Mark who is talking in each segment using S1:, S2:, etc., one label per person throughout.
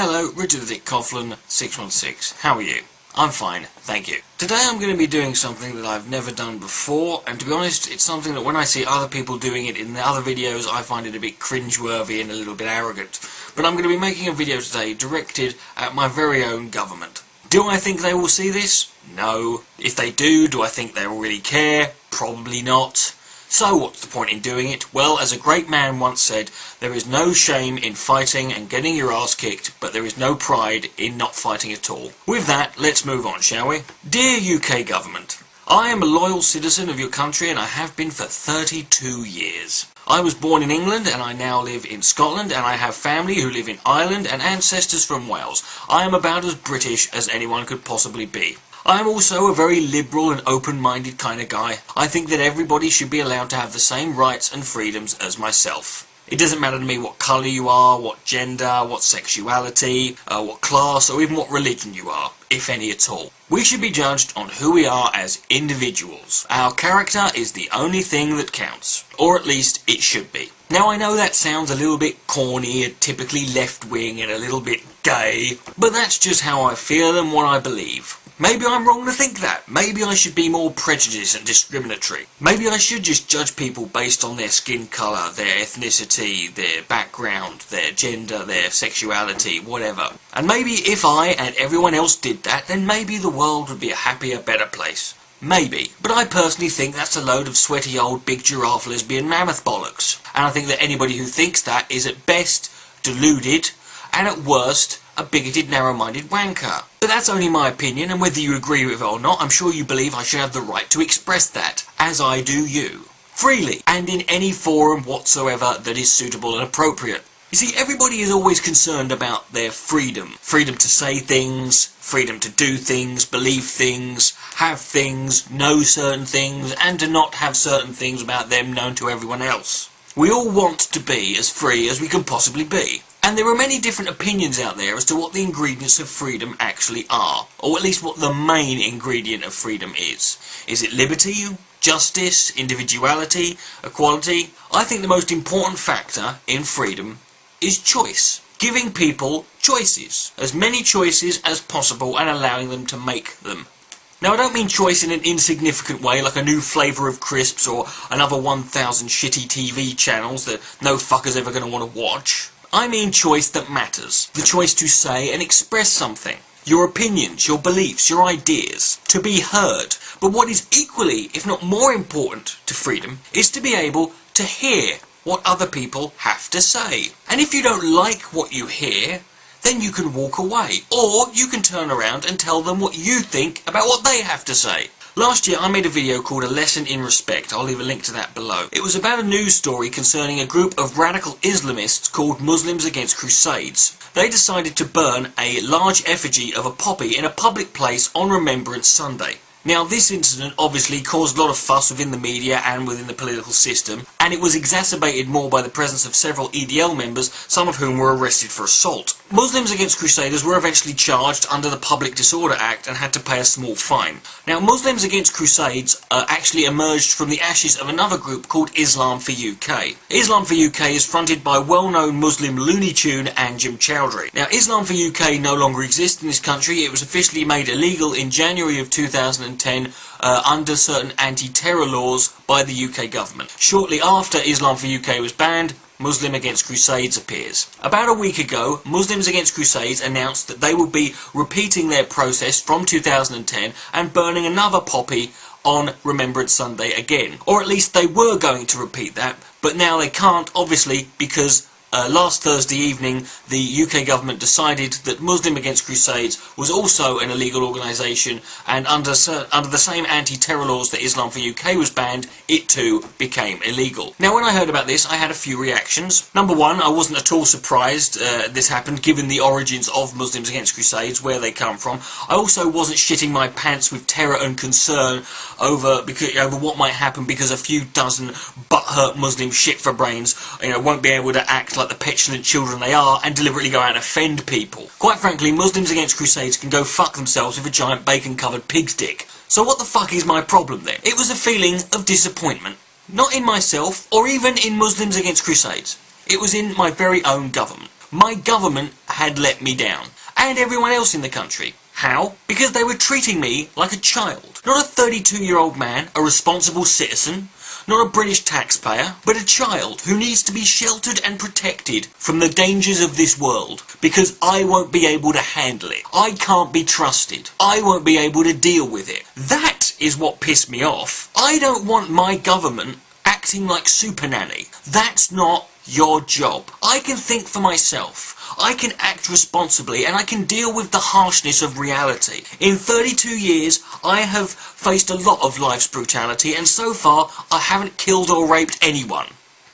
S1: Hello, Richard the Dick Coughlin, 616. How are you? I'm fine, thank you. Today I'm going to be doing something that I've never done before, and to be honest, it's something that when I see other people doing it in the other videos, I find it a bit cringeworthy and a little bit arrogant. But I'm going to be making a video today directed at my very own government. Do I think they will see this? No. If they do I think they'll really care? Probably not. So what's the point in doing it? Well, as a great man once said, there is no shame in fighting and getting your ass kicked, but there is no pride in not fighting at all. With that, let's move on, shall we? Dear UK government, I am a loyal citizen of your country and I have been for 32 years. I was born in England and I now live in Scotland, and I have family who live in Ireland and ancestors from Wales. I am about as British as anyone could possibly be. I am also a very liberal and open-minded kind of guy. I think that everybody should be allowed to have the same rights and freedoms as myself. It doesn't matter to me what colour you are, what gender, what sexuality, what class, or even what religion you are, if any at all. We should be judged on who we are as individuals. Our character is the only thing that counts, or at least it should be. Now I know that sounds a little bit corny and typically left-wing and a little bit gay, but that's just how I feel and what I believe. Maybe I'm wrong to think that. Maybe I should be more prejudiced and discriminatory. Maybe I should just judge people based on their skin colour, their ethnicity, their background, their gender, their sexuality, whatever. And maybe if I and everyone else did that, then maybe the world would be a happier, better place. Maybe. But I personally think that's a load of sweaty old big giraffe lesbian mammoth bollocks. And I think that anybody who thinks that is at best deluded, and at worst a bigoted, narrow-minded wanker. But that's only my opinion, and whether you agree with it or not, I'm sure you believe I should have the right to express that, as I do you. Freely, and in any forum whatsoever that is suitable and appropriate. You see, everybody is always concerned about their freedom. Freedom to say things, freedom to do things, believe things, have things, know certain things, and to not have certain things about them known to everyone else. We all want to be as free as we can possibly be. And there are many different opinions out there as to what the ingredients of freedom actually are, or at least what the main ingredient of freedom is. Is it liberty, justice, individuality, equality? I think the most important factor in freedom is choice. Giving people choices, as many choices as possible, and allowing them to make them. Now I don't mean choice in an insignificant way like a new flavour of crisps or another 1,000 shitty TV channels that no fucker's ever going to want to watch. I mean choice that matters. The choice to say and express something. Your opinions, your beliefs, your ideas. To be heard. But what is equally, if not more important to freedom, is to be able to hear what other people have to say. And if you don't like what you hear, then you can walk away. Or you can turn around and tell them what you think about what they have to say. Last year I made a video called A Lesson in Respect. I'll leave a link to that below. It was about a news story concerning a group of radical Islamists called Muslims Against Crusades. They decided to burn a large effigy of a poppy in a public place on Remembrance Sunday. Now this incident obviously caused a lot of fuss within the media and within the political system, and it was exacerbated more by the presence of several EDL members, some of whom were arrested for assault. Muslims Against Crusaders were eventually charged under the Public Disorder Act and had to pay a small fine. Now Muslims Against Crusades actually emerged from the ashes of another group called Islam for UK. Islam for UK is fronted by well-known Muslim Looney Tune Anjem Choudary. Now Islam for UK no longer exists in this country. It was officially made illegal in January of 2010 under certain anti-terror laws by the UK government. Shortly after Islam for UK was banned, Muslim Against Crusades appears. About a week ago, Muslims Against Crusades announced that they will be repeating their process from 2010 and burning another poppy on Remembrance Sunday again. Or at least they were going to repeat that, but now they can't, obviously, because last Thursday evening the UK government decided that Muslim Against Crusades was also an illegal organisation, and under the same anti-terror laws that Islam for UK was banned, it too became illegal. Now when I heard about this I had a few reactions. Number one, I wasn't at all surprised this happened given the origins of Muslims Against Crusades, where they come from. I also wasn't shitting my pants with terror and concern over what might happen because a few dozen butthurt Muslim shit for brains won't be able to act like the petulant children they are and deliberately go out and offend people. Quite frankly, Muslims Against Crusades can go fuck themselves with a giant bacon-covered pig's dick. So what the fuck is my problem then? It was a feeling of disappointment. Not in myself, or even in Muslims Against Crusades. It was in my very own government. my government had let me down. And everyone else in the country. How? Because they were treating me like a child. Not a 32-year-old man, a responsible citizen, not a British taxpayer, but a child who needs to be sheltered and protected from the dangers of this world, because I won't be able to handle it. I can't be trusted. I won't be able to deal with it. That is what pissed me off. I don't want my government acting like Super Nanny. That's not your job. I can think for myself. I can act responsibly, and I can deal with the harshness of reality. In 32 years, I have faced a lot of life's brutality, and so far, I haven't killed or raped anyone.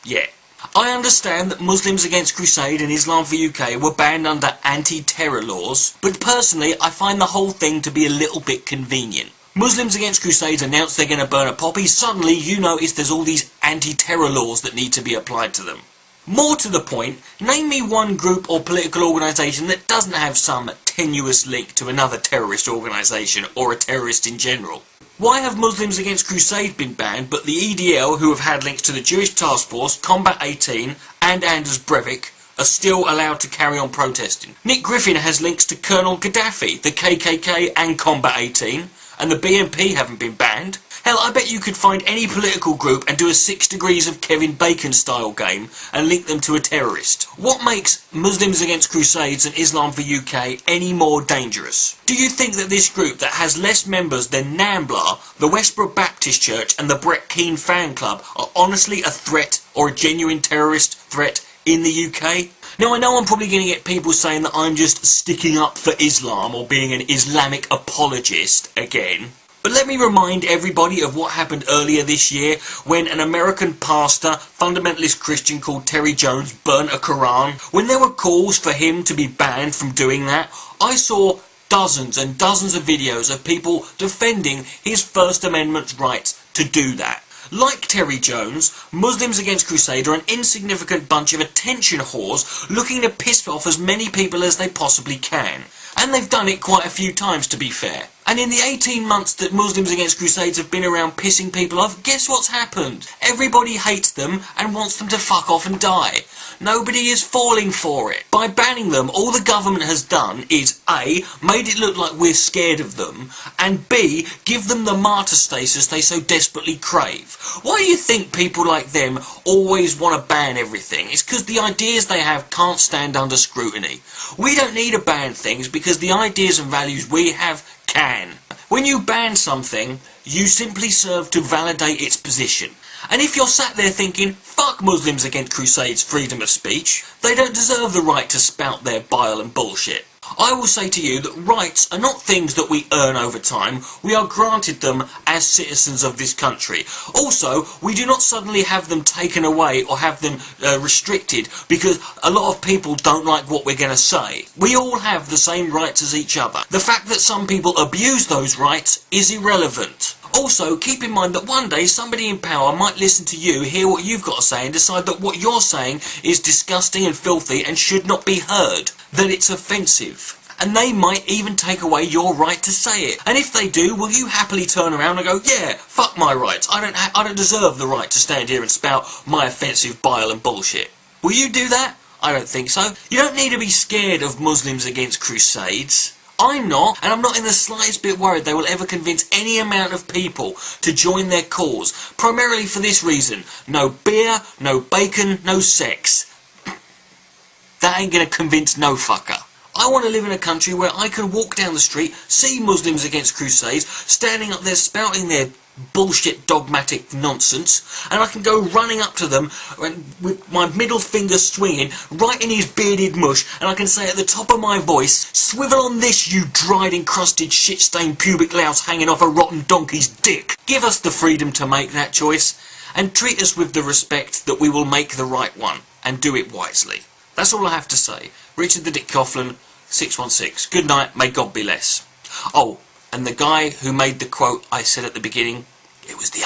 S1: Yet. I understand that Muslims Against Crusade and Islam for UK were banned under anti-terror laws, but personally, I find the whole thing to be a little bit convenient. Muslims Against Crusade announced they're going to burn a poppy. Suddenly, you notice there's all these anti-terror laws that need to be applied to them. More to the point, name me one group or political organisation that doesn't have some tenuous link to another terrorist organisation or a terrorist in general. Why have Muslims Against Crusade been banned, but the EDL, who have had links to the Jewish Task Force, Combat 18 and Anders Breivik, are still allowed to carry on protesting? Nick Griffin has links to Colonel Gaddafi, the KKK and Combat 18, and the BNP haven't been banned. Hell, I bet you could find any political group and do a 6 Degrees of Kevin Bacon style game and link them to a terrorist. What makes Muslims Against Crusades and Islam for UK any more dangerous? Do you think that this group that has less members than NAMBLA, the Westboro Baptist Church and the Brett Keane fan club are honestly a threat or a genuine terrorist threat in the UK? Now, I know I'm probably going to get people saying that I'm just sticking up for Islam or being an Islamic apologist again. But let me remind everybody of what happened earlier this year when an American pastor, fundamentalist Christian called Terry Jones, burnt a Quran. When there were calls for him to be banned from doing that, I saw dozens and dozens of videos of people defending his First Amendment rights to do that. Like Terry Jones, Muslims Against Crusade are an insignificant bunch of attention whores looking to piss off as many people as they possibly can. And they've done it quite a few times, to be fair. And in the 18 months that Muslims Against Crusades have been around pissing people off, guess what's happened? Everybody hates them and wants them to fuck off and die. Nobody is falling for it. By banning them, all the government has done is A, made it look like we're scared of them, and B, give them the martyr status they so desperately crave. Why do you think people like them always want to ban everything? It's because the ideas they have can't stand under scrutiny. We don't need to ban things because the ideas and values we have can. When you ban something, you simply serve to validate its position. And if you're sat there thinking, fuck Muslims Against Crusades' freedom of speech, they don't deserve the right to spout their bile and bullshit. I will say to you that rights are not things that we earn over time, we are granted them as citizens of this country. Also, we do not suddenly have them taken away or have them restricted because a lot of people don't like what we're going to say. We all have the same rights as each other. The fact that some people abuse those rights is irrelevant. Also, keep in mind that one day somebody in power might listen to you, hear what you've got to say and decide that what you're saying is disgusting and filthy and should not be heard. That it's offensive. And they might even take away your right to say it. And if they do, will you happily turn around and go, yeah, fuck my rights. I don't deserve the right to stand here and spout my offensive bile and bullshit. Will you do that? I don't think so. You don't need to be scared of Muslims Against Crusades. I'm not, and I'm not in the slightest bit worried they will ever convince any amount of people to join their cause. Primarily for this reason. No beer, no bacon, no sex. That ain't gonna convince no fucker. I want to live in a country where I can walk down the street, see Muslims Against Crusades, standing up there spouting their bullshit dogmatic nonsense, and I can go running up to them with my middle finger swinging right in his bearded mush, and I can say at the top of my voice, swivel on this, you dried encrusted shit-stained pubic louse hanging off a rotten donkey's dick. Give us the freedom to make that choice, and treat us with the respect that we will make the right one, and do it wisely. That's all I have to say. Richard the Dick Coughlin, 616. Good night, may God be less. Oh, and the guy who made the quote I said at the beginning, it was the